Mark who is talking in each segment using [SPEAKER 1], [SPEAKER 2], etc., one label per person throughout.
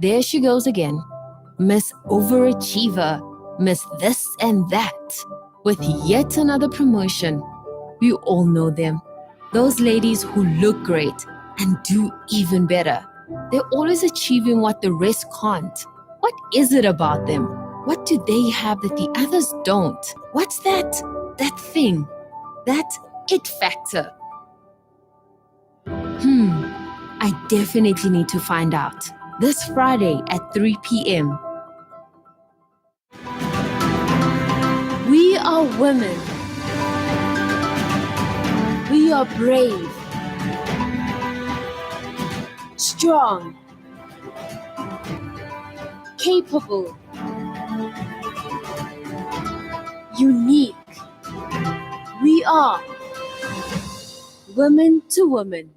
[SPEAKER 1] There she goes again, Miss Overachiever. miss this and that with yet another promotion. We all know them. Those ladies who look great and do even better. They're always achieving what the rest can't. What is it about them? What do they have that the others don't? What's that thing? That it factor? I definitely need to find out. This Friday at 3 p.m. We are women. We are brave, strong, capable, unique. We are women to women.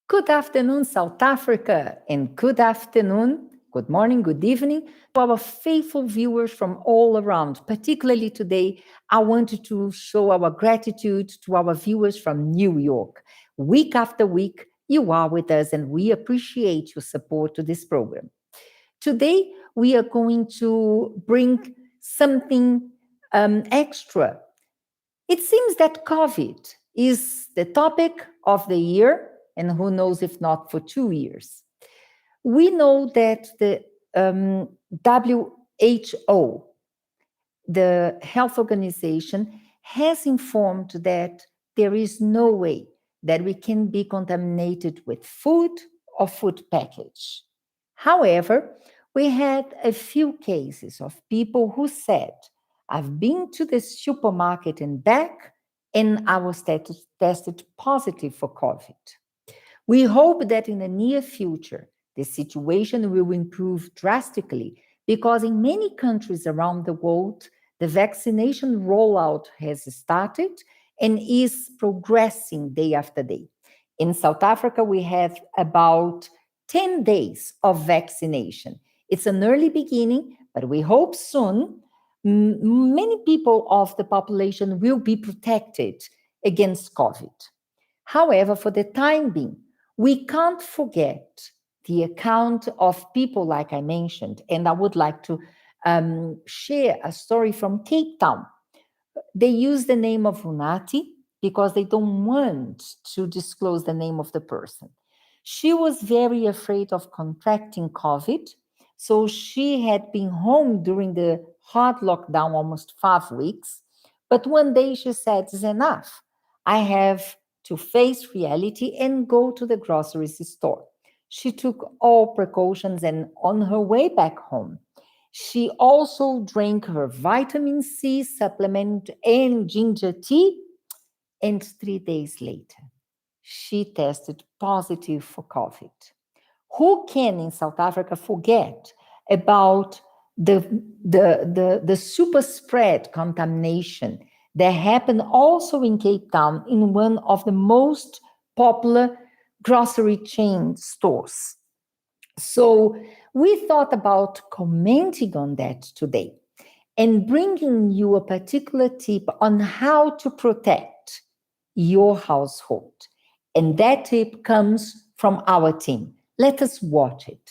[SPEAKER 2] Good afternoon, South Africa, and good afternoon, good morning, good evening to our faithful viewers from all around. Particularly today, I wanted to show our gratitude to our viewers from New York. Week after week, you are with us, and we appreciate your support to this program. Today, we are going to bring something extra. It seems that COVID is the topic of the year, and who knows if not for 2 years. We know that the WHO, the health organization, has informed that there is no way that we can be contaminated with food or food package. However, we had a few cases of people who said, I've been to the supermarket and back, and I was tested positive for COVID. We hope that in the near future, the situation will improve drastically because in many countries around the world, the vaccination rollout has started and is progressing day after day. In South Africa, we have about 10 days of vaccination. It's an early beginning, but we hope soon many people of the population will be protected against COVID. However, for the time being, we can't forget the account of people like I mentioned, and I would like to share a story from Cape Town. They use the name of Runati because they don't want to disclose the name of the person. She was very afraid of contracting COVID, so she had been home during the hard lockdown almost 5 weeks. But one day she said, it's enough. I have to face reality and go to the grocery store. She took all precautions, and on her way back home, she also drank her vitamin C supplement and ginger tea. And 3 days later, she tested positive for COVID. Who can in South Africa forget about the super spread contamination that happened also in Cape Town in one of the most popular grocery chain stores? So we thought about commenting on that today and bringing you a particular tip on how to protect your household. And that tip comes from our team. Let us watch it.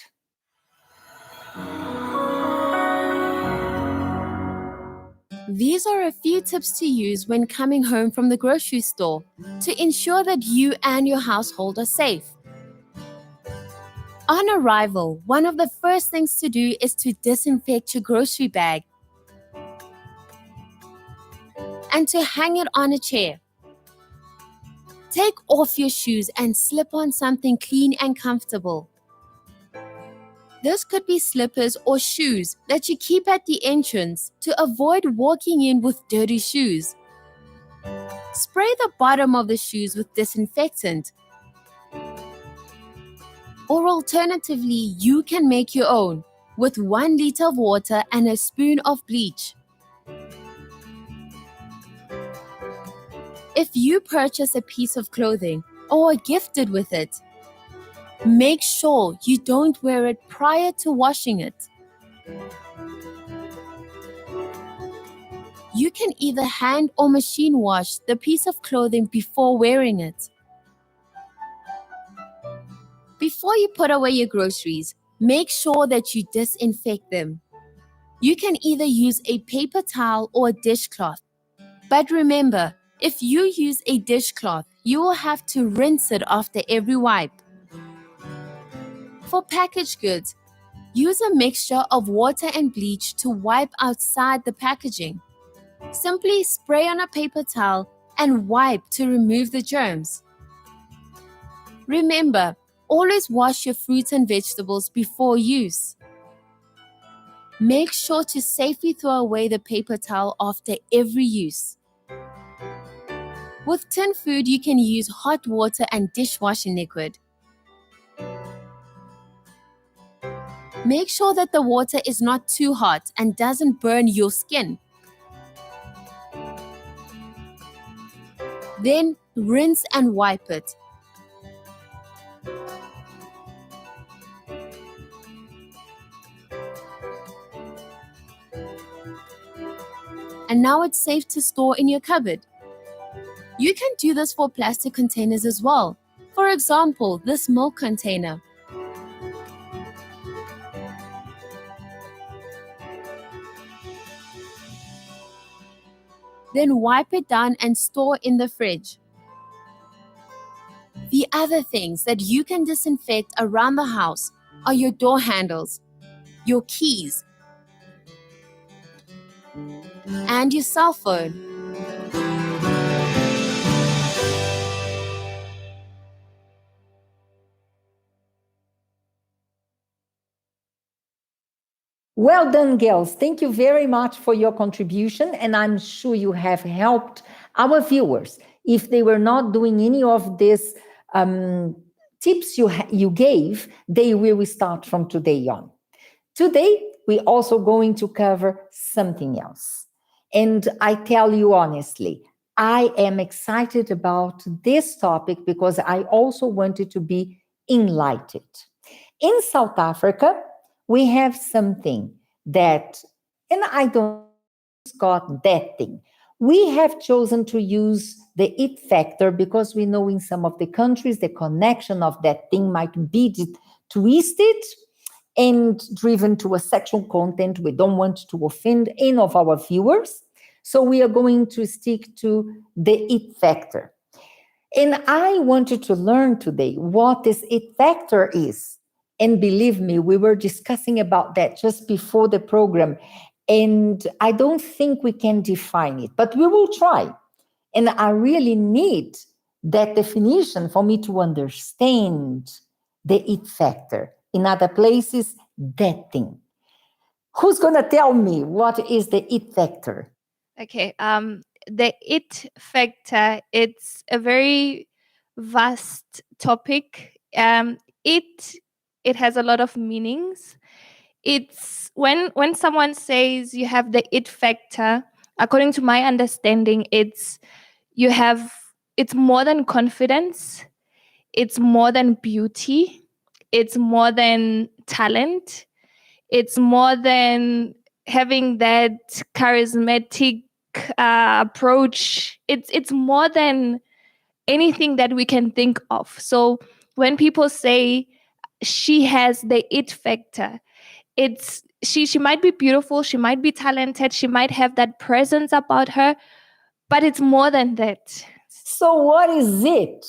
[SPEAKER 1] These are a few tips to use when coming home from the grocery store to ensure that you and your household are safe. On arrival, one of the first things to do is to disinfect your grocery bag and to hang it on a chair. Take off your shoes and slip on something clean and comfortable. This could be slippers or shoes that you keep at the entrance to avoid walking in with dirty shoes. Spray the bottom of the shoes with disinfectant. Or alternatively, you can make your own with 1 liter of water and a spoon of bleach. If you purchase a piece of clothing or are gifted with it, make sure you don't wear it prior to washing it. You can either hand or machine wash the piece of clothing before wearing it. Before you put away your groceries, Make sure that you disinfect them. You can either use a paper towel or a dishcloth. But remember, if you use a dishcloth, you will have to rinse it after every wipe. For packaged goods, use a mixture of water and bleach to wipe outside the packaging. Simply spray on a paper towel and wipe to remove the germs. Remember, always wash your fruits and vegetables before use. Make sure to safely throw away the paper towel after every use. With tin food, you can use hot water and dishwashing liquid. Make sure that the water is not too hot and doesn't burn your skin. Then rinse and wipe it. And now it's safe to store in your cupboard. You can do this for plastic containers as well. For example, this milk container. Then wipe it down and store in the fridge. The other things that you can disinfect around the house are your door handles, your keys, and your cell phone.
[SPEAKER 2] Well done, girls. Thank you very much for your contribution. And I'm sure you have helped our viewers. If they were not doing any of these tips you gave, they will start from today on. Today, we're also going to cover something else. And I tell you honestly, I am excited about this topic because I also wanted to be enlightened. In South Africa, we have something that, and I don't got that thing. We have chosen to use the it factor because we know in some of the countries the connection of that thing might be twisted and driven to a sexual content. We don't want to offend any of our viewers. So we are going to stick to the it factor. And I wanted to learn today what this it factor is. And believe me, we were discussing about that just before the program. And I don't think we can define it, but we will try. And I really need that definition for me to understand the it factor. In other places, that thing. Who's going to tell me what is the it factor?
[SPEAKER 3] Okay. The it factor, it's a very vast topic. It has a lot of meanings. It's when someone says you have the it factor, according to my understanding, it's more than confidence, it's more than beauty, it's more than talent, it's more than having that charismatic approach. It's more than anything that we can think of. So when people say she has the it factor, it's she might be beautiful, she might be talented, she might have that presence about her, but it's more than that.
[SPEAKER 2] So what is it?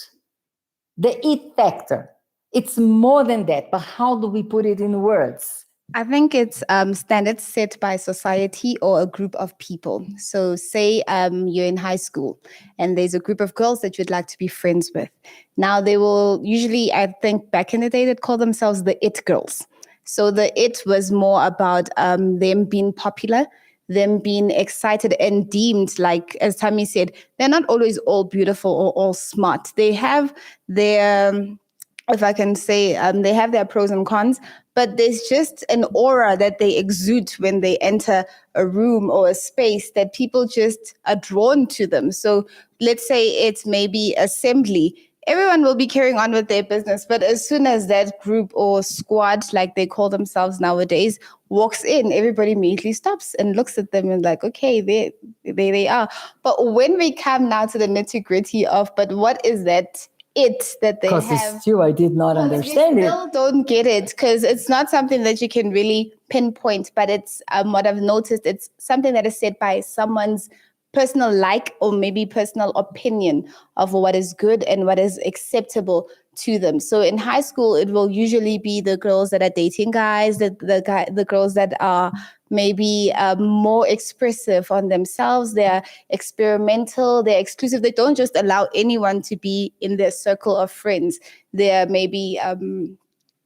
[SPEAKER 2] The it factor. It's more than that, but how do we put it in words?
[SPEAKER 4] I think it's standards set by society or a group of people. So say you're in high school and there's a group of girls that you'd like to be friends with. Now they will usually, I think back in the day, they'd call themselves the it girls. So the it was more about them being popular, them being excited and deemed, like as Tammy said, they're not always all beautiful or all smart. They have their, if I can say, they have their pros and cons, but there's just an aura that they exude when they enter a room or a space that people just are drawn to them. So let's say it's maybe assembly. Everyone will be carrying on with their business, but as soon as that group or squad, like they call themselves nowadays, walks in, everybody immediately stops and looks at them and like, okay, there they are. But when we come now to the nitty-gritty of, but what is that it that they
[SPEAKER 2] Because
[SPEAKER 4] have.
[SPEAKER 2] still I did not understand
[SPEAKER 4] You
[SPEAKER 2] it.
[SPEAKER 4] still don't get it because it's not something that you can really pinpoint, but it's what I've noticed, it's something that is said by someone's personal like or maybe personal opinion of what is good and what is acceptable to them. So in high school, it will usually be the girls that are dating guys, the girls that are maybe more expressive on themselves. They're experimental, they're exclusive. They don't just allow anyone to be in their circle of friends. There may be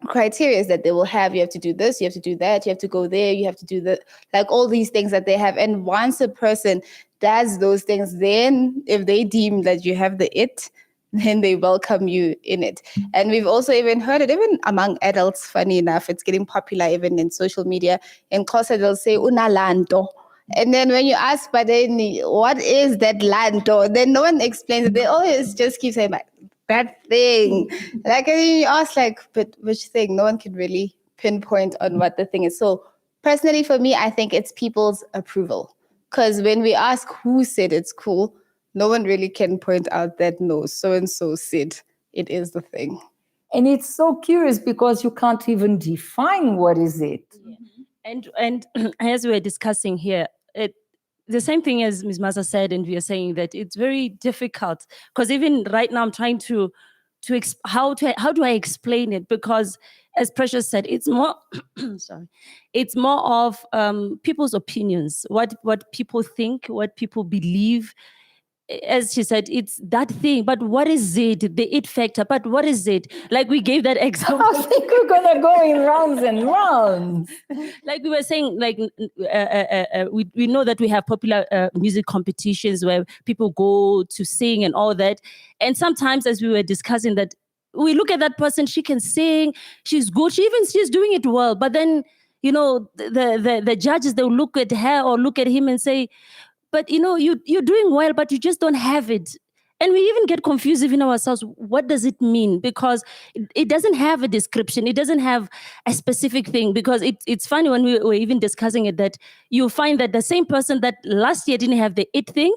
[SPEAKER 4] criteria that they will have. You have to do this, you have to do that, you have to go there, you have to do that, like all these things that they have. And once a person does those things, then if they deem that you have the it, then they welcome you in it. And we've also even heard it even among adults. Funny enough, it's getting popular even in social media. In Xhosa they'll say unalanto. And then when you ask, but then what is that lanto? Then no one explains it. They always just keep saying that thing. Like, and then you ask, like, but which thing? No one can really pinpoint on what the thing is. So personally, for me, I think it's people's approval. Because when we ask who said it's cool, no one really can point out that no, so and so said it is the thing.
[SPEAKER 2] And it's so curious because you can't even define what is it.
[SPEAKER 5] And as we were discussing here, the same thing as Ms. Maza said, and we are saying that it's very difficult because even right now I'm trying to how do I explain it? Because as Precious said, it's more sorry, it's more of people's opinions, what people think, what people believe. As she said, it's that thing, but what is it? The it factor, but what is it? Like we gave that example.
[SPEAKER 2] I think we're gonna go in rounds and rounds.
[SPEAKER 5] Like we were saying, like we know that we have popular music competitions where people go to sing and all that. And sometimes, as we were discussing that, we look at that person, she can sing, she's good, she's doing it well. But then, the judges, they'll look at her or look at him and say, but you're doing well, but you just don't have it. And we even get confused even ourselves. What does it mean? Because it doesn't have a description. It doesn't have a specific thing. Because it's funny when we were even discussing it that you find that the same person that last year didn't have the it thing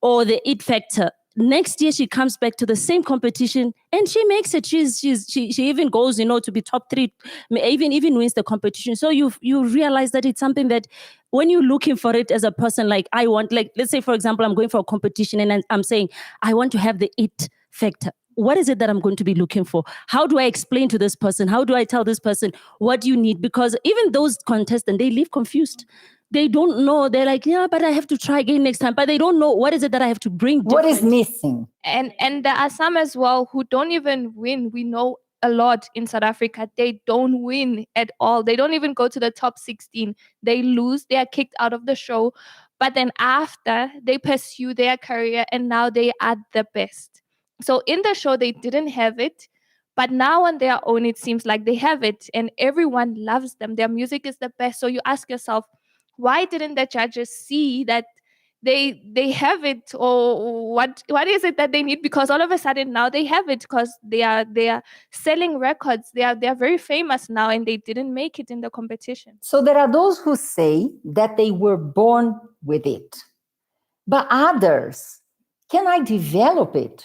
[SPEAKER 5] or the it factor, next year she comes back to the same competition and she makes it. She even goes, to be top 3, even wins the competition. So you realize that it's something that when you're looking for it as a person, like I want, like let's say for example, I'm going for a competition and I'm saying I want to have the it factor. What is it that I'm going to be looking for? How do I explain to this person? How do I tell this person what you need? Because even those contestants, they leave confused. They don't know. They're like, yeah, but I have to try again next time. But they don't know what is it that I have to bring.
[SPEAKER 2] What is missing?
[SPEAKER 3] And there are some as well who don't even win. We know a lot in South Africa. They don't win at all. They don't even go to the top 16. They lose. They are kicked out of the show. But then after, they pursue their career and now they are the best. So in the show, they didn't have it. But now on their own, it seems like they have it and everyone loves them. Their music is the best. So you ask yourself, why didn't the judges see that they have it, or what is it that they need? Because all of a sudden now they have it because they are selling records. They are very famous now and they didn't make it in the competition.
[SPEAKER 2] So there are those who say that they were born with it, but others, can I develop it?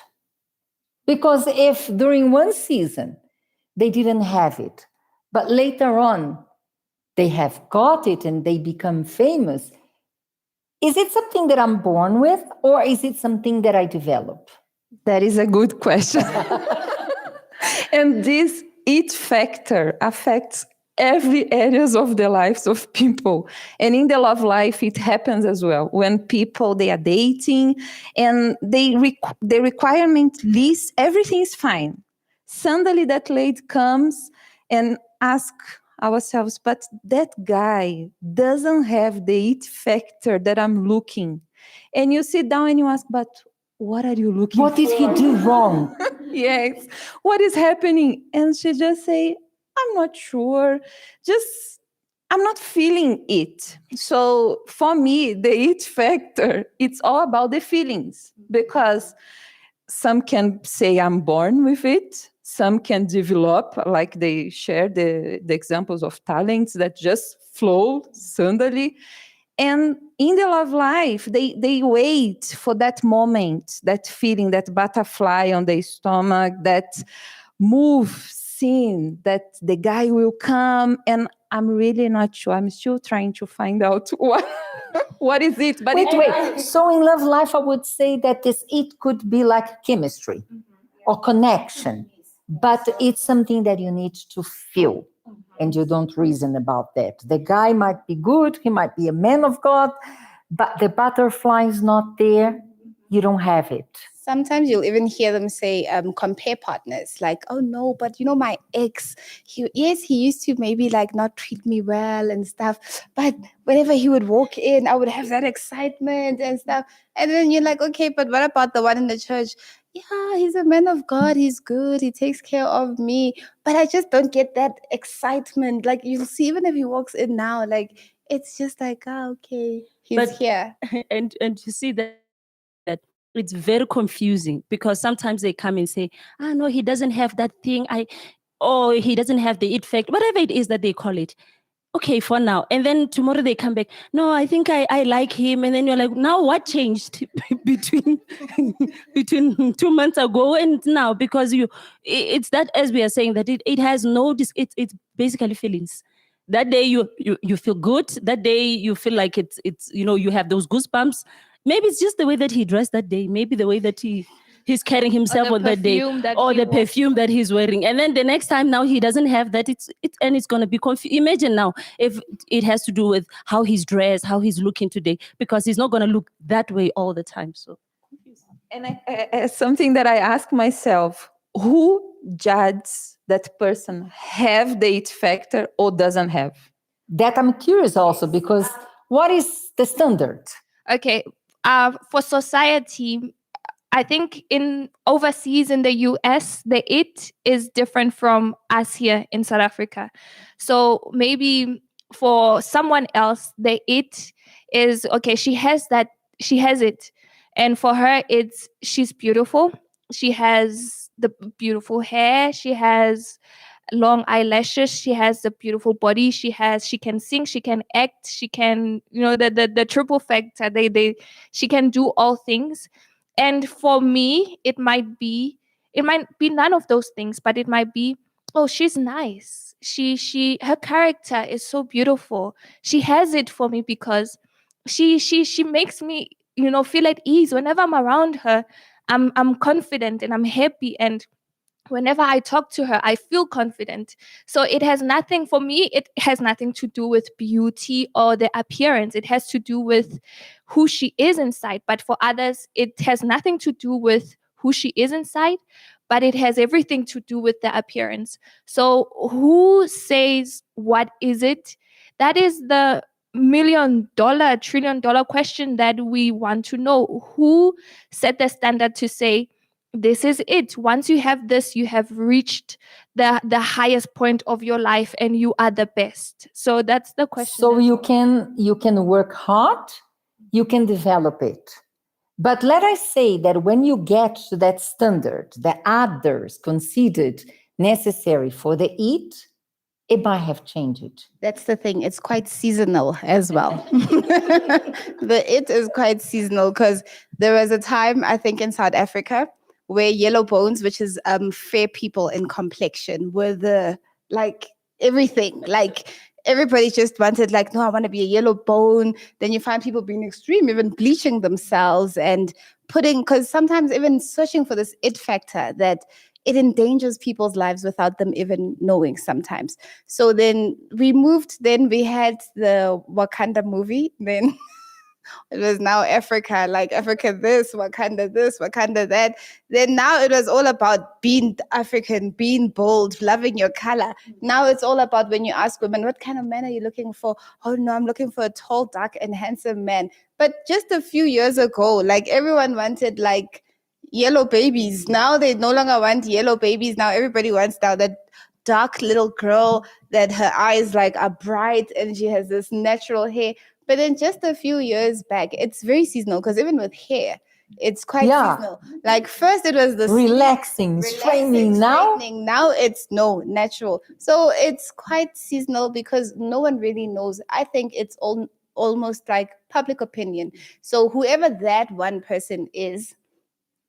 [SPEAKER 2] Because if during one season they didn't have it, but later on they have got it and they become famous, is it something that I'm born with or is it something that I develop?
[SPEAKER 6] That is a good question. And this it factor affects every areas of the lives of people. And in the love life, it happens as well. When people, they are dating and the requirement list, everything is fine. Suddenly that lady comes and asks ourselves, but that guy doesn't have the it factor that I'm looking. And you sit down and you ask, but what are you looking
[SPEAKER 2] What
[SPEAKER 6] for?
[SPEAKER 2] did he do wrong?
[SPEAKER 6] Yes. What is happening? And she just say, I'm not sure. I'm not feeling it. So for me, the it factor, it's all about the feelings, because some can say I'm born with it. Some can develop, like they share the examples of talents that just flow suddenly. And in the love life, they wait for that moment, that feeling, that butterfly on the stomach, that move scene, that the guy will come. And I'm really not sure. I'm still trying to find out what is it. But
[SPEAKER 2] Wait. So in love life, I would say that it could be like chemistry or connection, but it's something that you need to feel. And you don't reason about that. The guy might be good, he might be a man of God, but the butterfly is not there. You don't have it.
[SPEAKER 4] Sometimes you'll even hear them say, compare partners, like, oh no, but my ex, he used to maybe like not treat me well and stuff. But whenever he would walk in, I would have that excitement and stuff. And then you're like, okay, but what about the one in the church? Yeah, he's a man of God. He's good. He takes care of me. But I just don't get that excitement. Like you'll see, even if he walks in now, like it's just like, okay, he's here.
[SPEAKER 5] And you see that it's very confusing, because sometimes they come and say, no, he doesn't have that thing, or he doesn't have the it fact, whatever it is that they call it. Okay, for now. And then tomorrow they come back, no, I think I like him. And then you're like, now what changed between 2 months ago and now? Because it's that, as we are saying, that it has no, it's basically feelings. That day you feel good. That day you feel like it's you have those goosebumps. Maybe it's just the way that he dressed that day. Maybe the way that he's carrying himself on that day, or the perfume that he's wearing. And then the next time now he doesn't have that. It's going to be confused. Imagine now if it has to do with how he's dressed, how he's looking today, because he's not going to look that way all the time. So,
[SPEAKER 6] and something that I ask myself, who judges that person have the it factor or doesn't have?
[SPEAKER 2] That I'm curious also, because what is the standard?
[SPEAKER 3] Okay, for society, I think in overseas in the US, the it is different from us here in South Africa. So maybe for someone else, the it is okay, she has it. And for her, she's beautiful. She has the beautiful hair. She has long eyelashes. She has a beautiful body. She can sing, she can act, she can, the triple factor. She can do all things. And for me, it might be none of those things, but it might be, oh, she's nice. Her character is so beautiful. She has it for me because she makes me, feel at ease. Whenever I'm around her, I'm confident and I'm happy, and whenever I talk to her, I feel confident. So it has nothing to do with beauty or the appearance. It has to do with who she is inside. But for others, it has nothing to do with who she is inside, but it has everything to do with the appearance. So who says what is it? That is the $1 trillion question that we want to know. Who set the standard to say, this is it? Once you have this, you have reached the highest point of your life and you are the best. So that's the question.
[SPEAKER 2] So you can work hard, you can develop it. But let us say that when you get to that standard, the others considered necessary for the it might have changed.
[SPEAKER 4] That's the thing. It's quite seasonal as well. It is quite seasonal, because there was a time, I think, in South Africa where yellow bones, which is fair people in complexion, were the everything. Like everybody just wanted, like, no, I want to be a yellow bone. Then you find people being extreme, even bleaching themselves and because sometimes even searching for this it factor that it endangers people's lives without them even knowing sometimes. So then we had the Wakanda movie, then it was now Africa, like Africa this, Wakanda that. Then now it was all about being African, being bold, loving your color. Now it's all about, when you ask women, what kind of man are you looking for? Oh no, I'm looking for a tall, dark, and handsome man. But just a few years ago, like everyone wanted like yellow babies. Now they no longer want yellow babies. Now everybody wants that dark little girl that her eyes like are bright and she has this natural hair. But then just a few years back, it's very seasonal, because even with hair, it's quite seasonal. Like first it was the
[SPEAKER 2] relaxing, straightening. Now
[SPEAKER 4] it's natural. So it's quite seasonal because no one really knows. I think it's almost like public opinion. So whoever that one person is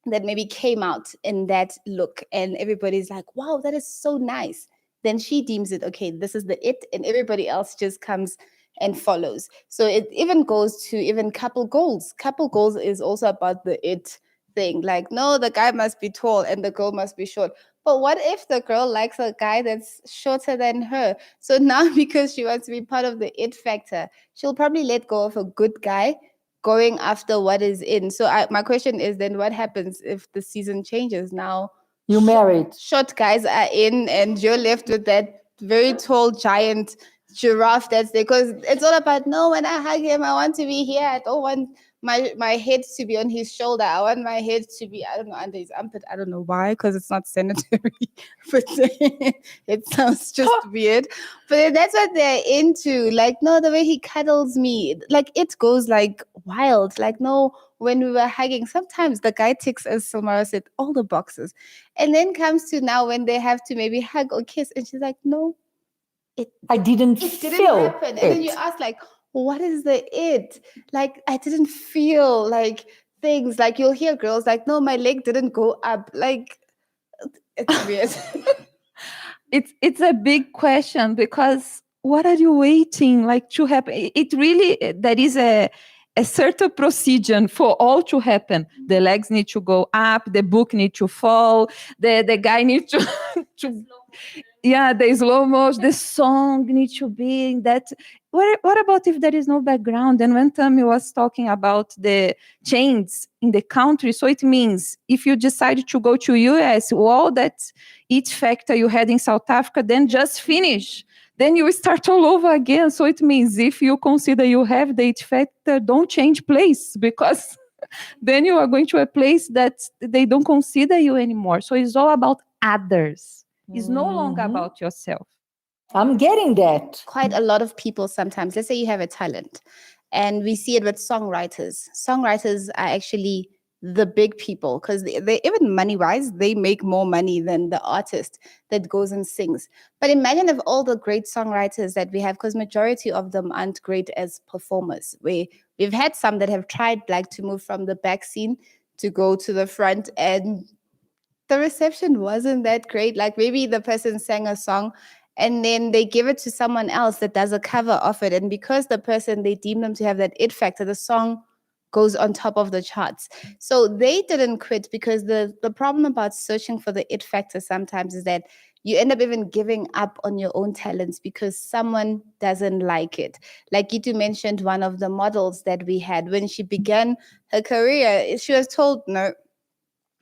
[SPEAKER 4] that maybe came out in that look and everybody's like, wow, that is so nice, then she deems it, okay, this is the it, and everybody else just comes and follows. So it even goes to even couple goals. Couple goals is also about the it thing. Like, no, the guy must be tall and the girl must be short. But what if the girl likes a guy that's shorter than her? So now, because she wants to be part of the it factor, she'll probably let go of a good guy going after what is in. So my question is then, what happens if the season changes? Now
[SPEAKER 2] You married.
[SPEAKER 4] short guys are in and you're left with that very tall giant giraffe that's there, because it's all about, no, when I hug him I want to be here, I don't want my head to be on his shoulder, I want my head to be, I don't know, under his armpit. I don't know why, because it's not sanitary, but it sounds just weird. But that's what they're into. Like, no, the way he cuddles me, like it goes like wild. Like, no, when we were hugging, sometimes the guy ticks, as Silmara said, all the boxes. And then comes to now when they have to maybe hug or kiss, and she's like, no,
[SPEAKER 2] I didn't
[SPEAKER 4] it didn't
[SPEAKER 2] feel
[SPEAKER 4] happen. And then you
[SPEAKER 2] it.
[SPEAKER 4] ask, like, what is the it? Like, I didn't feel like things. Like, you'll hear girls like, no, my leg didn't go up. Like, it's weird.
[SPEAKER 6] It's a big question, because what are you waiting like to happen? It really, there is a certain procedure for all to happen. The legs need to go up, the book need to fall, the guy needs to yeah, the slow motion, the song needs to be in that. What about if there is no background? And when Tammy was talking about the change in the country, so it means if you decide to go to US, all that it factor you had in South Africa, then just finish. Then you start all over again. So it means if you consider you have the it factor, don't change place, because then you are going to a place that they don't consider you anymore. So it's all about others. It's no longer
[SPEAKER 2] Mhm.
[SPEAKER 6] about yourself.
[SPEAKER 2] I'm getting that.
[SPEAKER 4] Quite a lot of people sometimes, let's say you have a talent, and we see it with songwriters. Songwriters are actually the big people, because they even money wise, they make more money than the artist that goes and sings. But imagine if all the great songwriters that we have, because majority of them aren't great as performers. We've had some that have tried like to move from the back scene to go to the front, and the reception wasn't that great. Like, maybe the person sang a song and then they give it to someone else that does a cover of it. And because the person, they deem them to have that it factor, the song goes on top of the charts. So they didn't quit, because the problem about searching for the it factor sometimes is that you end up even giving up on your own talents because someone doesn't like it. Like Gitu mentioned, one of the models that we had, when she began her career, she was told, no,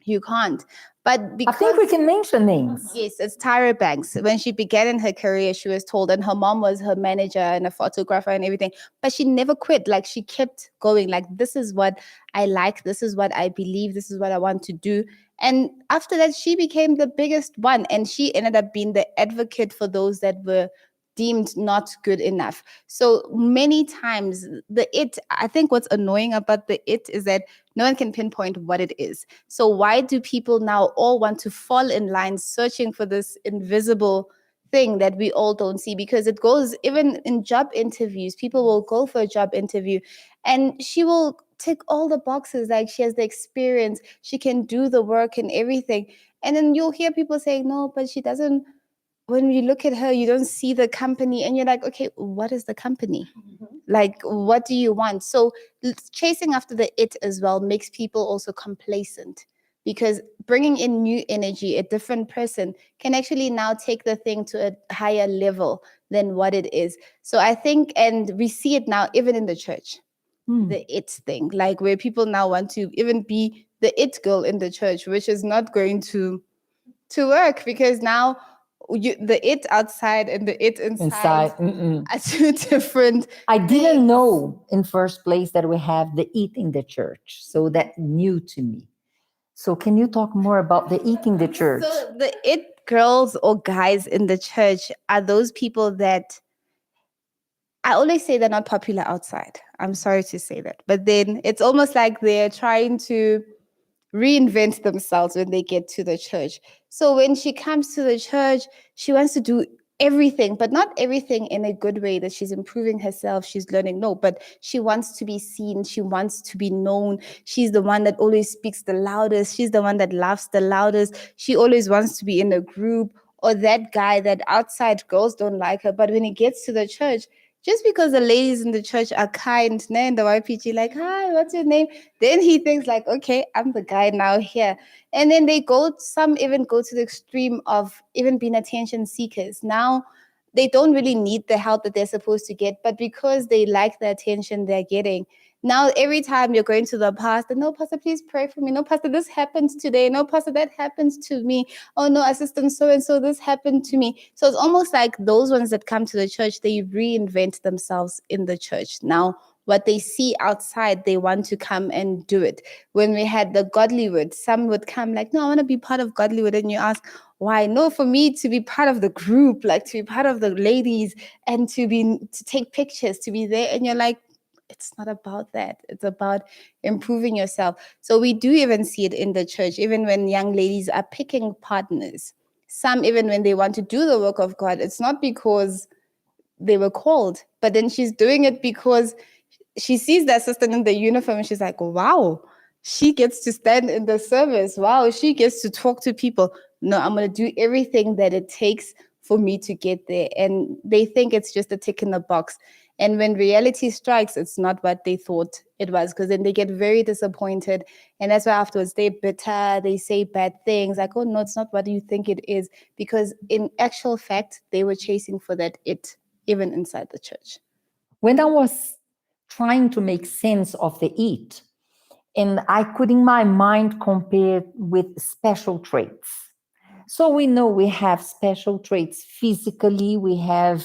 [SPEAKER 4] you can't. But
[SPEAKER 2] I
[SPEAKER 4] because
[SPEAKER 2] think we can mention names.
[SPEAKER 4] yes, it's Tyra Banks. When she began in her career, she was told, and her mom was her manager and a photographer and everything, but she never quit. Like, she kept going, like, this is what I like, this is what I believe, this is what I want to do. And after that, she became the biggest one, and she ended up being the advocate for those that were deemed not good enough. So many times I think what's annoying about the it is that no one can pinpoint what it is. So why do people now all want to fall in line searching for this invisible thing that we all don't see? Because it goes even in job interviews. People will go for a job interview and she will tick all the boxes. Like, she has the experience, she can do the work and everything. And then you'll hear people saying, no, but she doesn't. When you look at her, you don't see the company, and you're like, okay, what is the company? Like, what do you want? So chasing after the it as well makes people also complacent, because bringing in new energy, a different person can actually now take the thing to a higher level than what it is. So I think, and we see it now even in the church, the it thing, like where people now want to even be the it girl in the church, which is not going to work, because now the it outside and the it inside are two different.
[SPEAKER 2] I didn't know in first place that we have the eat in the church. So that's new to me. So can you talk more about the eat in the church?
[SPEAKER 4] So the it girls or guys in the church are those people that, I always say, they're not popular outside. I'm sorry to say that. But then it's almost like they're trying to reinvent themselves when they get to the church. So when she comes to the church, she wants to do everything, but not everything in a good way that she's improving herself, she's learning. No, but she wants to be seen. She wants to be known. She's the one that always speaks the loudest. She's the one that laughs the loudest. She always wants to be in a group, or that guy that outside girls don't like her. But when he gets to the church, just because the ladies in the church are kind, and the YPG like, hi, what's your name? Then he thinks like, okay, I'm the guy now here. And then some even go to the extreme of even being attention seekers. Now they don't really need the help that they're supposed to get, but because they like the attention they're getting, now every time you're going to the pastor, no, pastor, please pray for me. No, pastor, this happens today. No, pastor, that happens to me. Oh no, assistant so-and-so, this happened to me. So it's almost like those ones that come to the church, they reinvent themselves in the church. Now, what they see outside, they want to come and do it. When we had the Godlywood, some would come like, no, I want to be part of Godlywood. And you ask, why? No, for me to be part of the group, like to be part of the ladies and to take pictures, to be there. And you're like, it's not about that. It's about improving yourself. So we do even see it in the church, even when young ladies are picking partners. Some, even when they want to do the work of God, it's not because they were called, but then she's doing it because she sees the assistant in the uniform and she's like, wow, she gets to stand in the service. Wow, she gets to talk to people. No, I'm going to do everything that it takes for me to get there. And they think it's just a tick in the box. And when reality strikes, it's not what they thought it was, because then they get very disappointed. And that's why afterwards they're bitter, they say bad things like, oh, no, it's not what you think it is. Because in actual fact, they were chasing for that it, even inside the church.
[SPEAKER 2] When I was trying to make sense of the it, and I could in my mind compare with special traits. So we know we have special traits physically, we have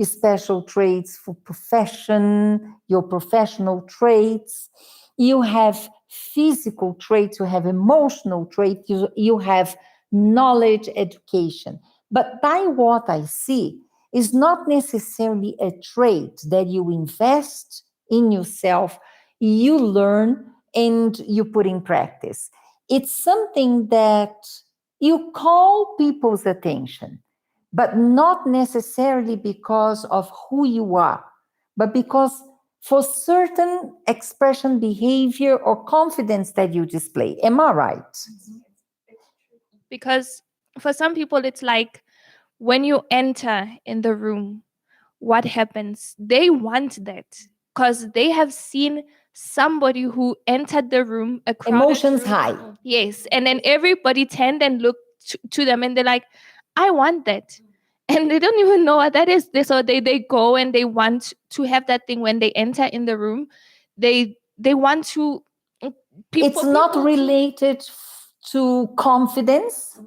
[SPEAKER 2] special traits for profession, your professional traits. You have physical traits, you have emotional traits, you have knowledge, education. But by what I see, is not necessarily a trait that you invest in yourself, you learn, and you put in practice. It's something that you call people's attention, but not necessarily because of who you are, but because for certain expression, behavior, or confidence that you display. Am I right?
[SPEAKER 3] Because for some people, it's like when you enter in the room, what happens? They want that because they have seen somebody who entered the room, a crowded
[SPEAKER 2] Emotions
[SPEAKER 3] room.
[SPEAKER 2] high.
[SPEAKER 3] Yes. And then everybody turned and looked to them and they're like, I want that. And they don't even know what that is. So they go and they want to have that thing when they enter in the room. They want to.
[SPEAKER 2] It's not related to confidence.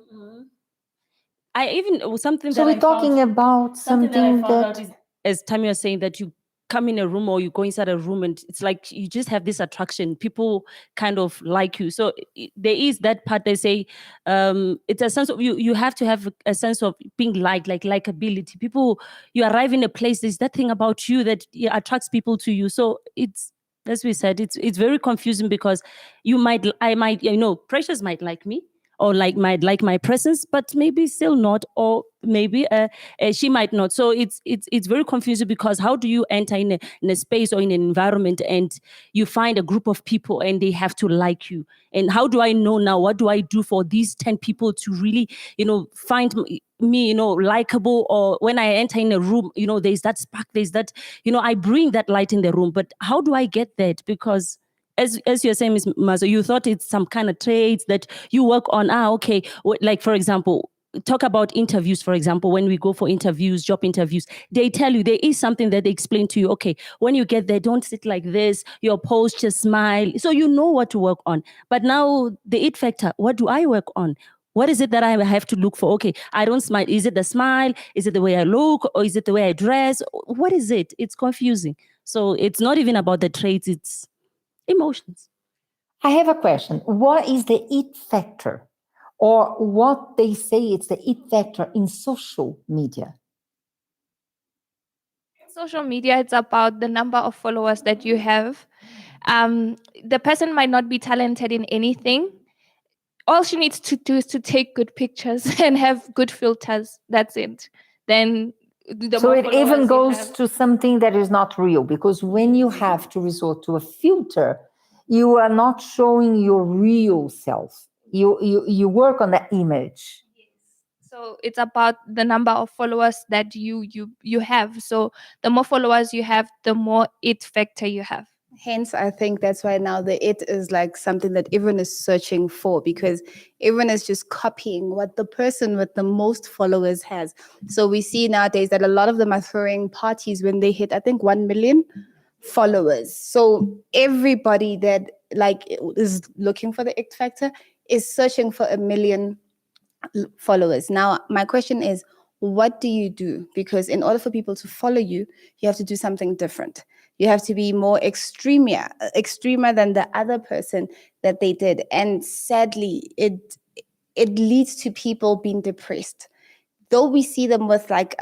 [SPEAKER 5] I even something
[SPEAKER 2] So
[SPEAKER 5] that
[SPEAKER 2] we're
[SPEAKER 5] I
[SPEAKER 2] talking
[SPEAKER 5] found,
[SPEAKER 2] about
[SPEAKER 5] something that I
[SPEAKER 2] something
[SPEAKER 5] found out
[SPEAKER 2] that
[SPEAKER 5] is, as Tammy was saying, that you come in a room or you go inside a room and it's like you just have this attraction. People kind of like you. So there is that part. They say it's a sense of you have to have a sense of being liked, like likability. People, you arrive in a place, there's that thing about you that attracts people to you. So it's, as we said, it's very confusing because I might, Precious might like me, or might like my presence, but maybe still not, or maybe she might not. So it's very confusing because how do you enter in a space or in an environment and you find a group of people and they have to like you? And how do I know now? What do I do for these 10 people to really, find me, likable? Or when I enter in a room, there's that spark, there's that, I bring that light in the room. But how do I get that? Because as you're saying, Ms. Mazo, you thought it's some kind of traits that you work on. Okay. Like, for example, talk about interviews, for example, when we go for interviews, job interviews, they tell you there is something that they explain to you. Okay, when you get there, don't sit like this, your pose, just smile. So you know what to work on. But now the it factor, what do I work on? What is it that I have to look for? Okay, I don't smile. Is it the smile? Is it the way I look? Or is it the way I dress? What is it? It's confusing. So it's not even about the traits, it's emotions.
[SPEAKER 2] I have a question. What is the it factor? Or what they say it's the it factor in social media?
[SPEAKER 3] Social media, it's about the number of followers that you have. The person might not be talented in anything. All she needs to do is to take good pictures and have good filters. That's it. then the
[SPEAKER 2] So
[SPEAKER 3] more
[SPEAKER 2] it even
[SPEAKER 3] followers you
[SPEAKER 2] goes
[SPEAKER 3] have.
[SPEAKER 2] to something that is not real, because when you have to resort to a filter, you are not showing your real self. You work on that image.
[SPEAKER 3] So it's about the number of followers that you have. So the more followers you have, the more it factor you have.
[SPEAKER 4] Hence, I think that's why now the it is like something that everyone is searching for, because everyone is just copying what the person with the most followers has. So we see nowadays that a lot of them are throwing parties when they hit, I think, 1 million followers. So everybody that like is looking for the it factor is searching for 1 million followers. Now, my question is, what do you do? Because in order for people to follow you, you have to do something different. You have to be more extremer than the other person that they did. And sadly, it leads to people being depressed. Though we see them with like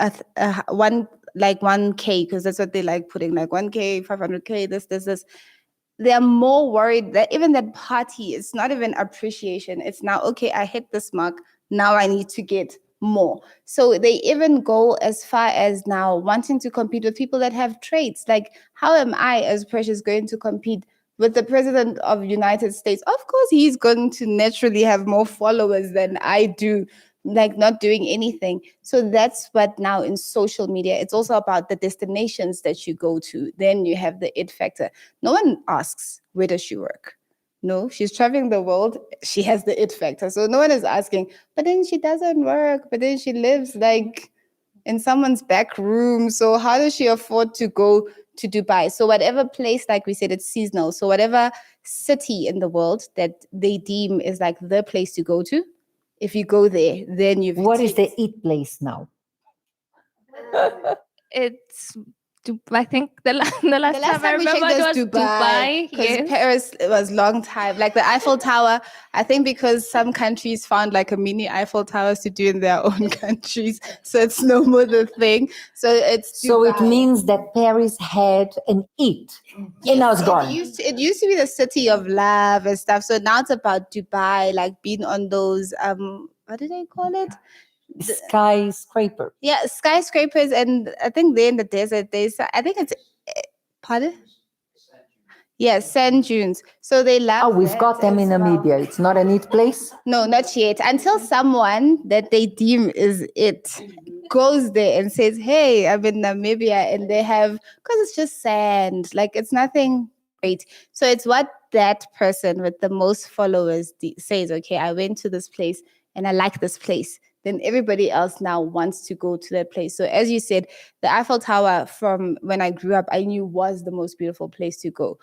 [SPEAKER 4] one, like 1K, because that's what they like putting, like 1K, 500K, this. They're more worried that even that party is not even appreciation. It's now, okay, I hit this mark. Now I need to get more. So they even go as far as now wanting to compete with people that have traits. Like, how am I as Precious going to compete with the president of United States? Of course, he's going to naturally have more followers than I do, like not doing anything. So that's what now in social media, it's also about the destinations that you go to. Then you have the it factor. No one asks, where does she work? No, she's traveling the world. She has the it factor. So no one is asking, but then she doesn't work, but then she lives like in someone's back room. So how does she afford to go to Dubai? So whatever place, like we said, it's seasonal. So whatever city in the world that they deem is like the place to go to, if you go there, then you've
[SPEAKER 2] What is the it place now?
[SPEAKER 3] It's I think the last time I
[SPEAKER 4] we
[SPEAKER 3] remember
[SPEAKER 4] checked
[SPEAKER 3] it was
[SPEAKER 4] was
[SPEAKER 3] Dubai.
[SPEAKER 4] because
[SPEAKER 3] Yes.
[SPEAKER 4] Paris, it was long time. Like the Eiffel Tower, I think because some countries found like a mini Eiffel Towers to do in their own countries, so it's no more the thing. So it's
[SPEAKER 2] So it
[SPEAKER 4] Dubai.
[SPEAKER 2] means that Paris had an it, and now it's gone.
[SPEAKER 4] It used to be the city of love and stuff. So now it's about Dubai, like being on those what do they call it?
[SPEAKER 2] Skyscraper.
[SPEAKER 4] Yeah, skyscrapers, and I think they're in the desert. I think it's pardon? Yeah, sand dunes. So they love.
[SPEAKER 2] Oh, we've
[SPEAKER 4] that
[SPEAKER 2] got them in
[SPEAKER 4] as well.
[SPEAKER 2] Namibia. It's not a neat place.
[SPEAKER 4] No, not yet. Until someone that they deem is it goes there and says, "Hey, I'm in Namibia," and they have, because it's just sand. Like it's nothing great. So it's what that person with the most followers says. Okay, I went to this place and I like this place. Then everybody else now wants to go to that place. So as you said, the Eiffel Tower from when I grew up, I knew was the most beautiful place to go.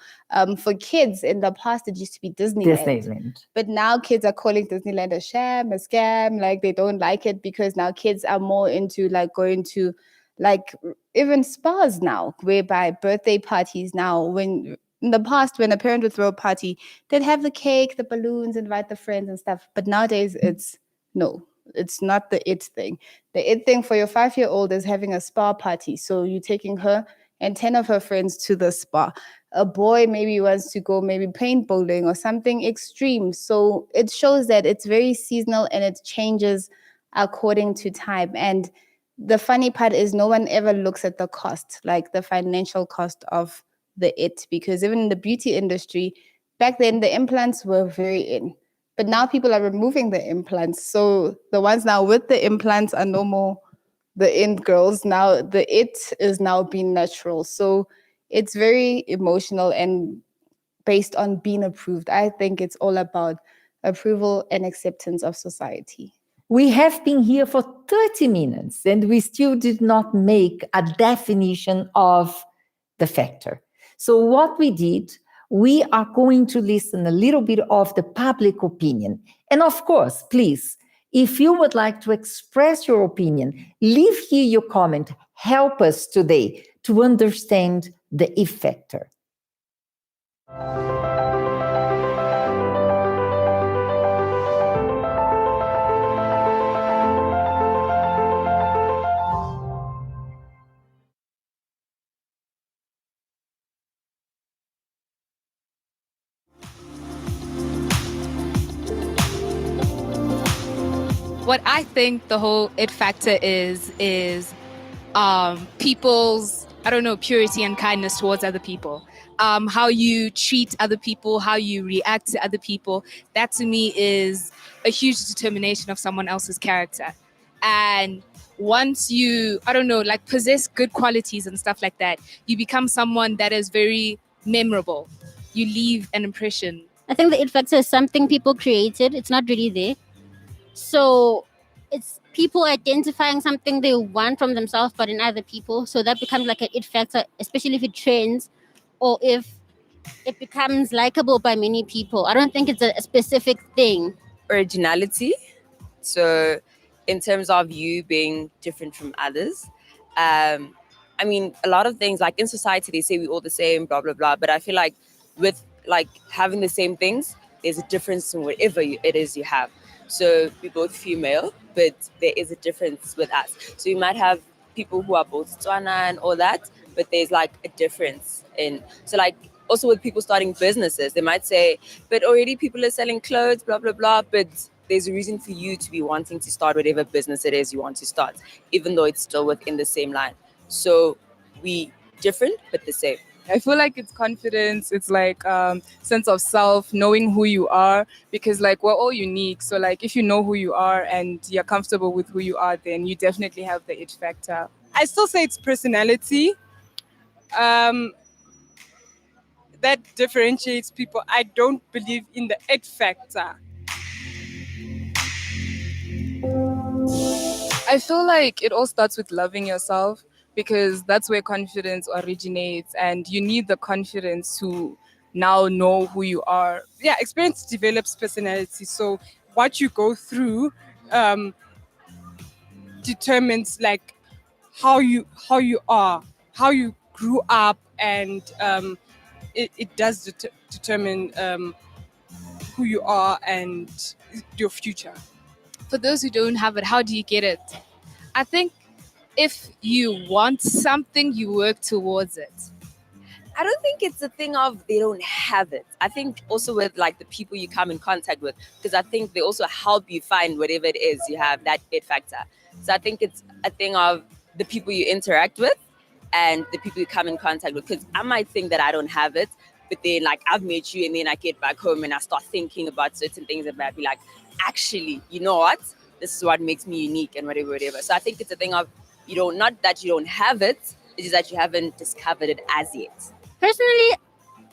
[SPEAKER 4] For kids in the past, it used to be Disneyland. But now kids are calling Disneyland a sham, a scam. Like they don't like it because now kids are more into like going to like even spas now, whereby birthday parties now, when in the past, when a parent would throw a party, they'd have the cake, the balloons, invite the friends and stuff. But nowadays it's no, it's not the it thing. The it thing for your 5-year-old is having a spa party. So you're taking her and 10 of her friends to the spa. A boy maybe wants to go maybe paintballing or something extreme. So it shows that it's very seasonal and it changes according to time. And the funny part is no one ever looks at the cost, like the financial cost of the it, because even in the beauty industry, back then the implants were very in. But now people are removing the implants. So the ones now with the implants are no more the in girls. Now the it is now being natural. So it's very emotional and based on being approved. I think it's all about approval and acceptance of society.
[SPEAKER 2] We have been here for 30 minutes and we still did not make a definition of the factor. So what we did, we are going to listen a little bit of the public opinion. And of course, please, if you would like to express your opinion, leave here your comment. Help us today to understand the if factor.
[SPEAKER 7] What I think the whole it factor is people's, I don't know, purity and kindness towards other people. How you treat other people, how you react to other people. That to me is a huge determination of someone else's character. And once you, I don't know, like possess good qualities and stuff like that, you become someone that is very memorable. You leave an impression.
[SPEAKER 8] I think the it factor is something people created. It's not really there. So it's people identifying something they want from themselves but in other people. So that becomes like an it factor, especially if it trends or if it becomes likable by many people. I don't think it's a specific thing.
[SPEAKER 9] Originality. So, in terms of you being different from others, I mean, a lot of things like in society they say we're all the same, blah blah blah. But I feel like with like having the same things, there's a difference in whatever it is you have. So we're both female, but there is a difference with us. So you might have people who are both Tswana and all that, but there's like a difference in. So like also with people starting businesses, they might say, but already people are selling clothes, blah blah blah, but there's a reason for you to be wanting to start whatever business it is you want to start, even though it's still within the same line. So we different but the same.
[SPEAKER 10] I feel like it's confidence. It's like sense of self, knowing who you are, because like we're all unique. So like if you know who you are and you're comfortable with who you are, then you definitely have the it factor. I still say it's personality. That differentiates people. I don't believe in the it factor. I feel like it all starts with loving yourself, because that's where confidence originates, and you need the confidence to now know who you are. Yeah, experience develops personality. So what you go through determines like how you are, how you grew up, and it does determine who you are and your future.
[SPEAKER 7] For those who don't have it, how do you get it? I think if you want something, you work towards it.
[SPEAKER 9] I don't think it's a thing of they don't have it. I think also with like the people you come in contact with, because I think they also help you find whatever it is you have, that it factor. So I think it's a thing of the people you interact with and the people you come in contact with. Because I might think that I don't have it, but then like I've met you and then I get back home and I start thinking about certain things and I'd be like, actually, you know what? This is what makes me unique and whatever, whatever. So I think it's a thing of not that you don't have it, it's just that you haven't discovered it as yet.
[SPEAKER 8] Personally,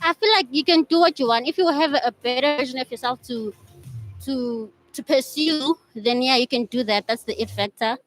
[SPEAKER 8] I feel like you can do what you want. If you have a better version of yourself to pursue, then yeah, you can do that. That's the it factor.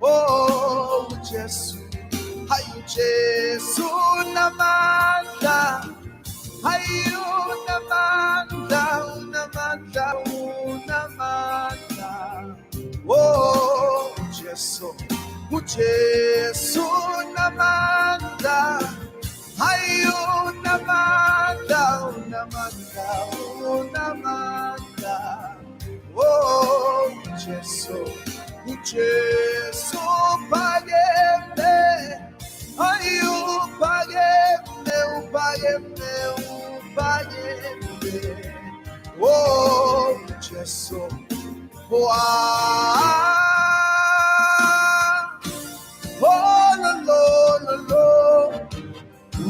[SPEAKER 11] Oh, Jesus, hayu Jesus namanda, hayu namanda, unamanda. Oh, Jesus, namanda, hayu namanda, unamanda. Oh, Jesus. Ucheso pageme, ayu pageme, oh Ucheso, oh lo lo lo lo,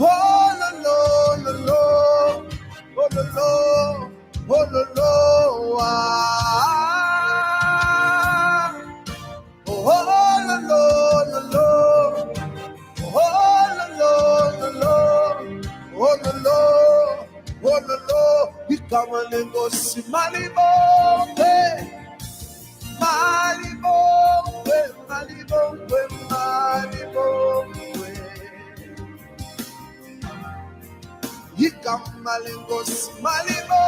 [SPEAKER 11] oh lo lo lo lo, oh lo lo, oh lo lo, oh la lo la lo, oh la lo la lo, oh la lo, oh la lo. Ikamanengo si malibombe, malibombe, malibombe, malibombe. Malingos, Malibo,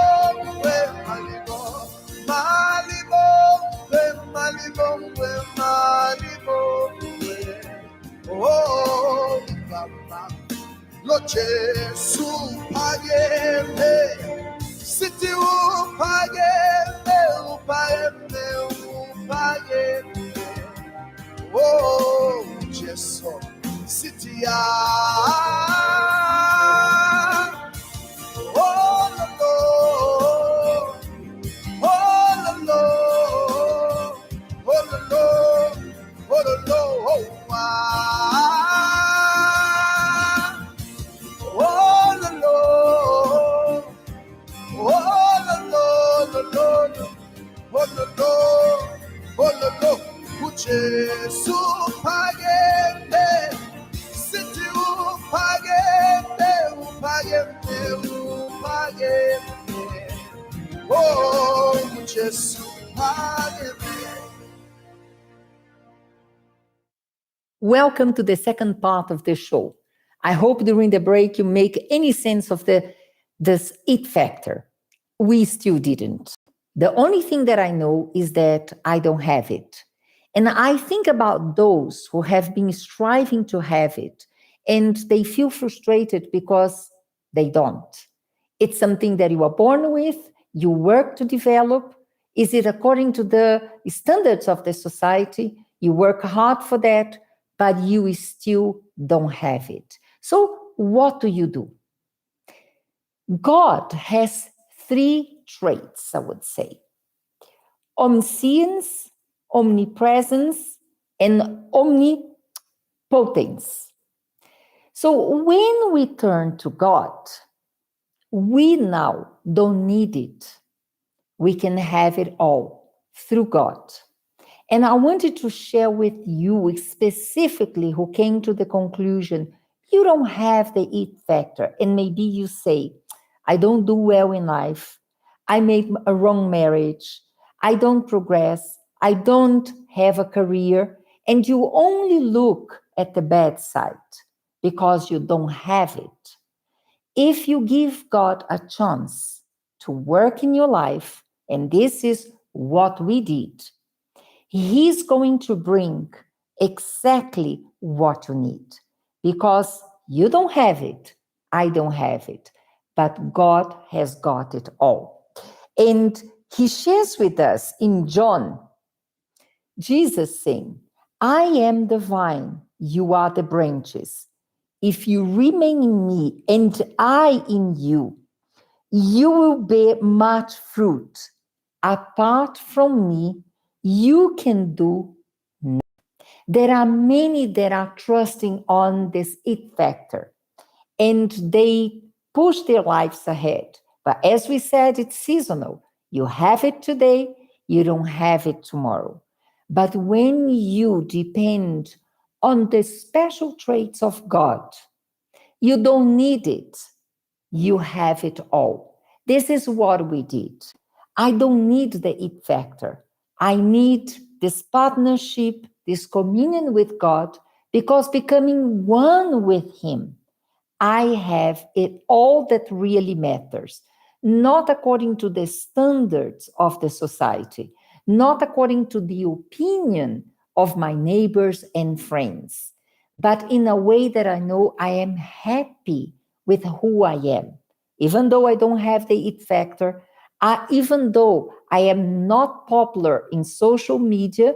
[SPEAKER 11] Malibo, Malibo, Malibo, Malibo, oh, Baba, Loche, Supageme, City Upageme, Upageme, Upageme, oh, Jesus, City. Oh, Lord, oh, Lord, oh, Lord, oh, Lord, oh, oh, Lord, oh, Lord, oh, Lord, Jesus, Pagete, City, Pagete, Pagete, oh, Jesus, Pagete.
[SPEAKER 2] Welcome to the second part of the show. I hope during the break you make any sense of this it factor. We still didn't. The only thing that I know is that I don't have it. And I think about those who have been striving to have it and they feel frustrated because they don't. It's something that you are born with, you work to develop. Is it according to the standards of the society? You work hard for that, but you still don't have it. So, what do? God has 3 traits, I would say: omniscience, omnipresence, and omnipotence. So, when we turn to God, we now don't need it. We can have it all through God. And I wanted to share with you specifically who came to the conclusion you don't have the it factor. And maybe you say, I don't do well in life. I made a wrong marriage. I don't progress. I don't have a career. And you only look at the bad side because you don't have it. If you give God a chance to work in your life, and this is what we did, He's going to bring exactly what you need because you don't have it, I don't have it, but God has got it all. And He shares with us in John, Jesus saying, I am the vine, you are the branches. If you remain in me and I in you, you will bear much fruit. Apart from me, you can do nothing. There are many that are trusting on this it factor and they push their lives ahead. But as we said, it's seasonal. You have it today, you don't have it tomorrow. But when you depend on the special traits of God, you don't need it. You have it all. This is what we did. I don't need the it factor. I need this partnership, this communion with God, because becoming one with Him, I have it all that really matters, not according to the standards of the society, not according to the opinion of my neighbors and friends, but in a way that I know I am happy with who I am. Even though I don't have the it factor, even though I am not popular in social media,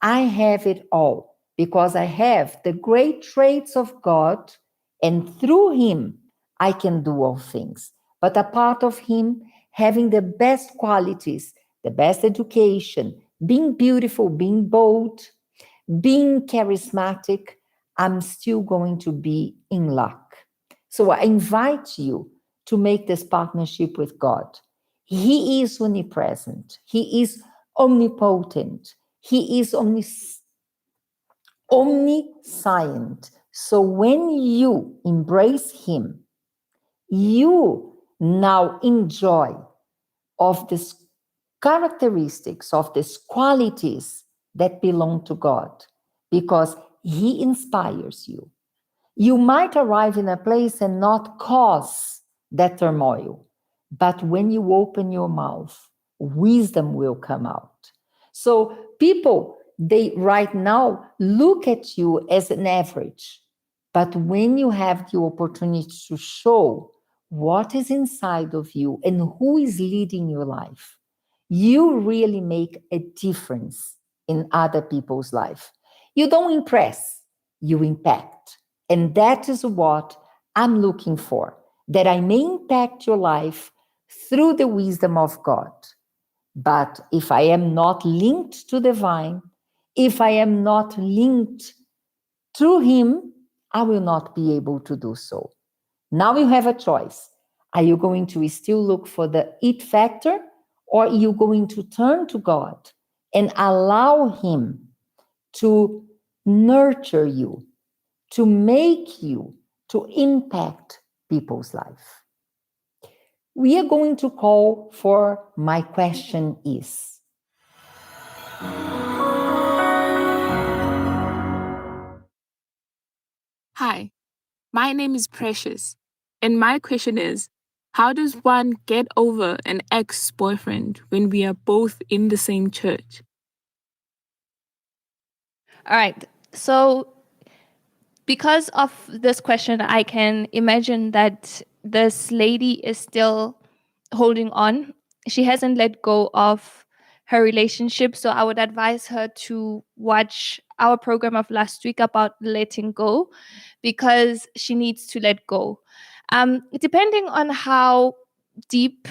[SPEAKER 2] I have it all because I have the great traits of God, and through Him, I can do all things. But a part of Him having the best qualities, the best education, being beautiful, being bold, being charismatic, I'm still going to be in luck. So I invite you to make this partnership with God. He is omnipresent. He is omnipotent. He is omniscient. So when you embrace Him, you now enjoy of these characteristics, of these qualities that belong to God, because He inspires you. You might arrive in a place and not cause that turmoil. But when you open your mouth, wisdom will come out. So people, they right now look at you as an average. But when you have the opportunity to show what is inside of you and who is leading your life, you really make a difference in other people's life. You don't impress, you impact. And that is what I'm looking for, that I may impact your life through the wisdom of God. But if I am not linked to the vine, if I am not linked through Him, I will not be able to do so. Now you have a choice. Are you going to still look for the it factor, or are you going to turn to God and allow Him to nurture you, to make you, to impact people's life? We are going to call for My Question Is.
[SPEAKER 12] Hi, my name is Precious, and my question is, how does one get over an ex-boyfriend when we are both in the same church?
[SPEAKER 3] All right. So, because of this question, I can imagine that this lady is still holding on. She hasn't let go of her relationship. So, I would advise her to watch our program of last week about letting go, because she needs to let go. Depending on how deep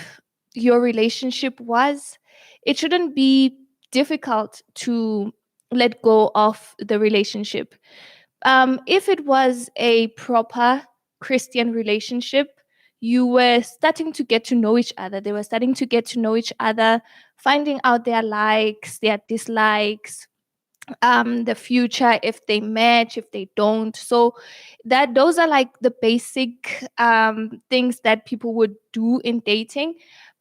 [SPEAKER 3] your relationship was, it shouldn't be difficult to let go of the relationship. If it was a proper Christian relationship, you were starting to get to know each other. They were starting to get to know each other, finding out their likes, their dislikes, the future, if they match, if they don't. So that those are like the basic things that people would do in dating.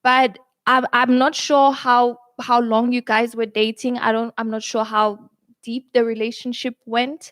[SPEAKER 3] But I'm not sure how long you guys were dating. I'm not sure how deep the relationship went.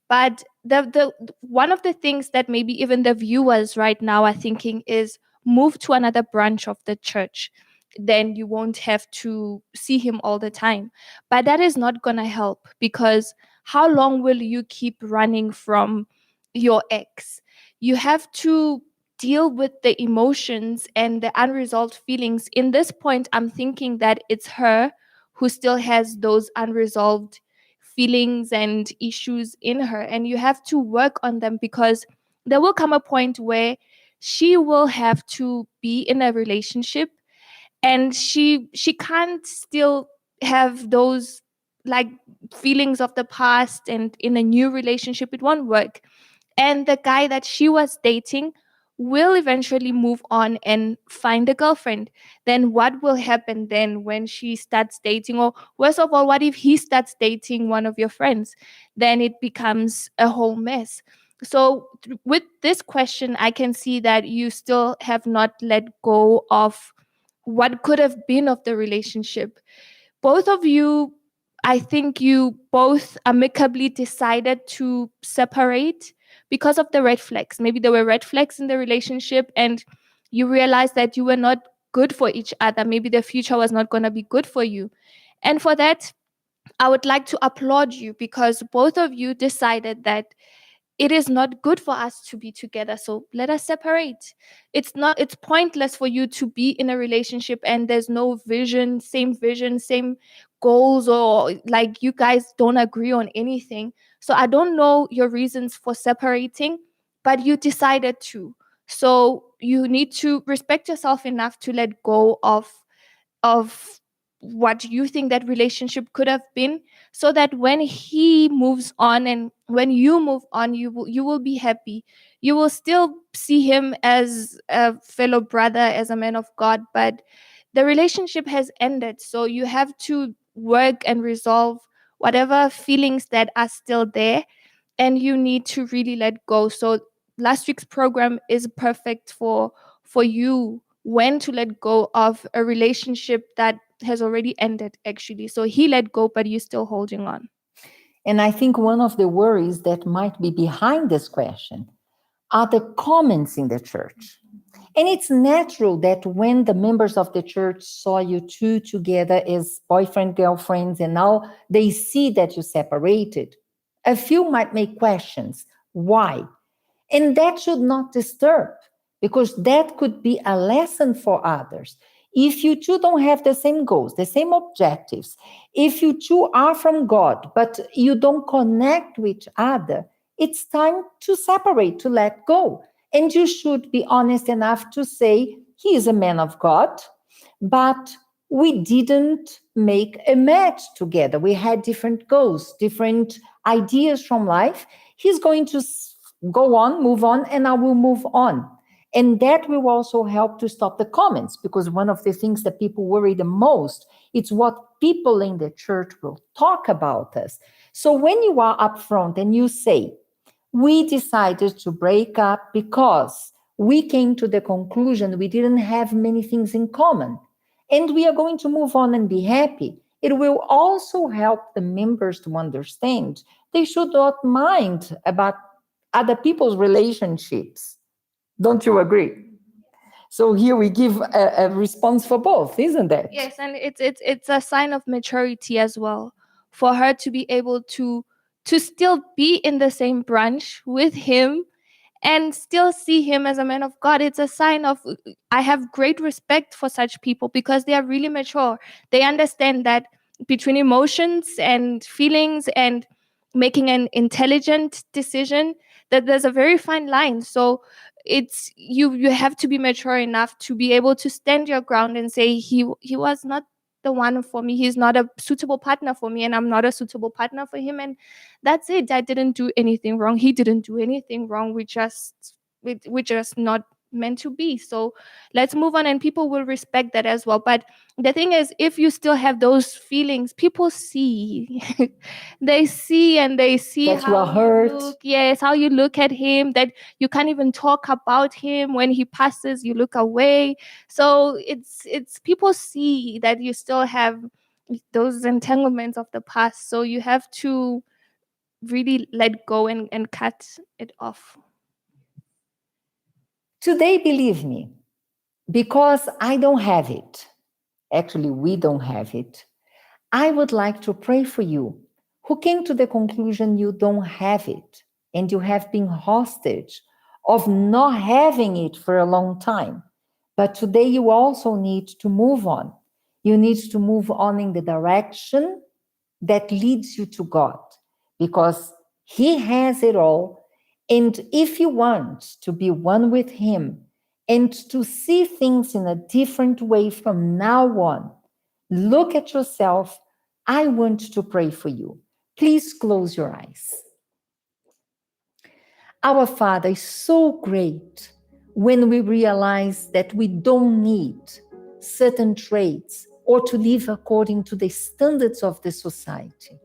[SPEAKER 3] But the one of the things that maybe even the viewers right now are thinking is move to another branch of the church. Then you won't have to see him all the time. But that is not going to help, because how long will you keep running from your ex? You have to deal with the emotions and the unresolved feelings. In this point, I'm thinking that it's her who still has those unresolved feelings and issues in her, and you have to work on them, because there will come a point where she will have to be in a relationship, and she can't still have those like feelings of the past, and in a new relationship it won't work. And the guy that she was dating will eventually move on and find a girlfriend. Then what will happen then when she starts dating? Or worst of all, what if he starts dating one of your friends? Then it becomes a whole mess. So with this question, I can see that you still have not let go of what could have been of the relationship. Both of you, I think you both amicably decided to separate because of the red flags. Maybe there were red flags in the relationship, and you realized that you were not good for each other. Maybe the future was not going to be good for you. And for that, I would like to applaud you, because both of you decided that it is not good for us to be together, so let us separate. It's pointless for you to be in a relationship and there's no vision, same goals, or like you guys don't agree on anything. So I don't know your reasons for separating, but you decided to. So you need to respect yourself enough to let go of what you think that relationship could have been, so that when he moves on and when you move on, you will be happy. You will still see him as a fellow brother, as a man of God, but the relationship has ended. So you have to work and resolve whatever feelings that are still there, and you need to really let go. So last week's program is perfect for you, when to let go of a relationship that has already ended, actually. So he let go, but you're still holding on.
[SPEAKER 2] And I think one of the worries that might be behind this question are the comments in the church. And it's natural that when the members of the church saw you two together as boyfriend, girlfriends, and now they see that you separated, a few might make questions. Why? And that should not disturb, because that could be a lesson for others. If you two don't have the same goals, the same objectives, if you two are from God, but you don't connect with each other, it's time to separate, to let go. And you should be honest enough to say, he is a man of God, but we didn't make a match together. We had different goals, different ideas from life. He's going to go on, move on, and I will move on. And that will also help to stop the comments, because one of the things that people worry the most, it's what people in the church will talk about us. So when you are upfront and you say, we decided to break up because we came to the conclusion we didn't have many things in common, and we are going to move on and be happy, it will also help the members to understand they should not mind about other people's relationships. Don't you agree? So here we give a response for both, isn't it?
[SPEAKER 3] Yes, and it's a sign of maturity as well, for her to be able to still be in the same branch with him and still see him as a man of God. It's a sign of, I have great respect for such people, because they are really mature. They understand that between emotions and feelings and making an intelligent decision, that there's a very fine line. So it's you have to be mature enough to be able to stand your ground and say, he was not the one for me, he's not a suitable partner for me, and I'm not a suitable partner for him, and that's it. I didn't do anything wrong, he didn't do anything wrong, we're just not meant to be. So let's move on, and people will respect that as well. But the thing is, if you still have those feelings, people see they see, and they see
[SPEAKER 2] That you
[SPEAKER 3] how
[SPEAKER 2] are hurt.
[SPEAKER 3] look, yes, how you look at him, that you can't even talk about him. When he passes, you look away. So it's people see that you still have those entanglements of the past, so you have to really let go and cut it off.
[SPEAKER 2] Today, believe me, because I don't have it, actually, we don't have it, I would like to pray for you who came to the conclusion you don't have it and you have been hostage of not having it for a long time. But today you also need to move on. You need to move on in the direction that leads you to God, because He has it all. And if you want to be one with Him and to see things in a different way from now on, look at yourself. I want to pray for you. Please close your eyes. Our Father is so great when we realize that we don't need certain traits or to live according to the standards of the society,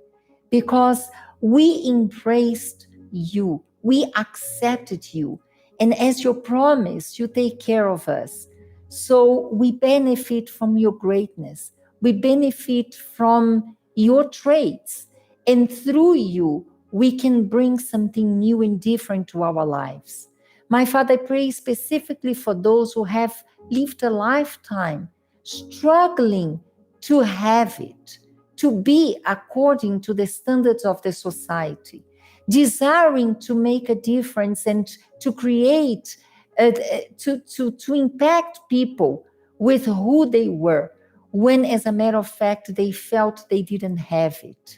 [SPEAKER 2] because we embraced you, we accepted you, and as your promise, you take care of us. So we benefit from your greatness, we benefit from your traits, and through you, we can bring something new and different to our lives. My Father, I pray specifically for those who have lived a lifetime struggling to have it, to be according to the standards of the society, desiring to make a difference and to create, to impact people with who they were, when as a matter of fact, they felt they didn't have it.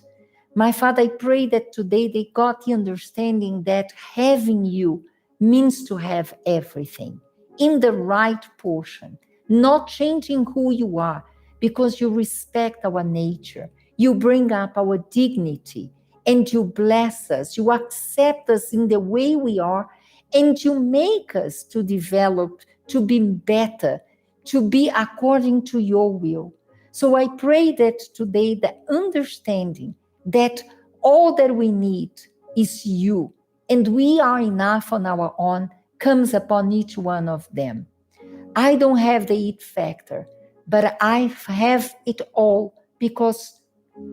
[SPEAKER 2] My Father, I pray that today they got the understanding that having you means to have everything in the right portion, not changing who you are, because you respect our nature, you bring up our dignity, and you bless us, you accept us in the way we are, and you make us to develop, to be better, to be according to your will. So I pray that today the understanding that all that we need is you, and we are enough on our own, comes upon each one of them. I don't have the it factor, but I have it all because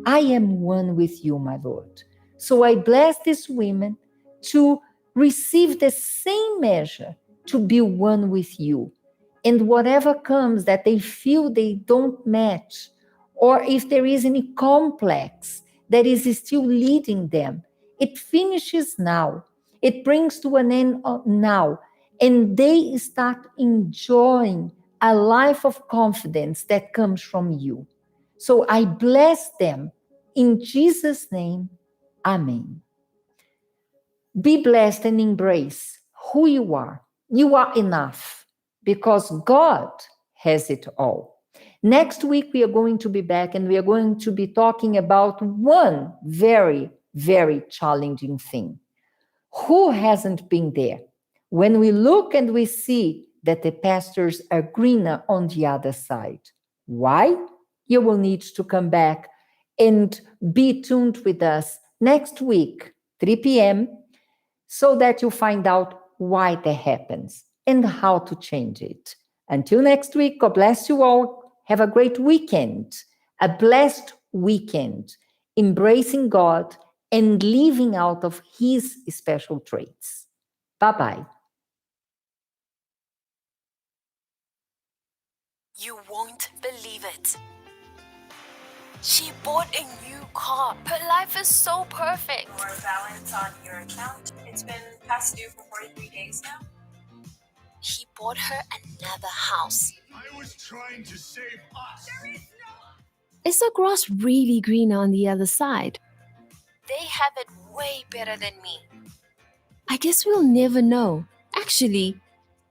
[SPEAKER 2] I am one with you, my Lord. So I bless these women to receive the same measure, to be one with you. And whatever comes that they feel they don't match, or if there is any complex that is still leading them, it finishes now. It brings to an end now. And they start enjoying a life of confidence that comes from you. So I bless them in Jesus' name. Amen. Be blessed and embrace who you are. You are enough because God has it all. Next week, we are going to be back and we are going to be talking about one very, very challenging thing. Who hasn't been there? When we look and we see that the pastures are greener on the other side. Why? You will need to come back and be tuned with us next week, 3 p.m., so that you find out why that happens and how to change it. Until next week, God bless you all. Have a great weekend, a blessed weekend, embracing God and living out of His special traits. Bye-bye.
[SPEAKER 13] You won't believe it. She bought a new car. Her life is so perfect.
[SPEAKER 14] More balance on your account. It's been past due for 43 days now.
[SPEAKER 13] He bought her another house.
[SPEAKER 11] I was trying to save us.
[SPEAKER 1] Is the grass really greener on the other side?
[SPEAKER 13] They have it way better than me.
[SPEAKER 1] I guess we'll never know. Actually,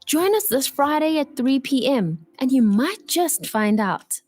[SPEAKER 1] join us this Friday at 3 p.m. and you might just find out.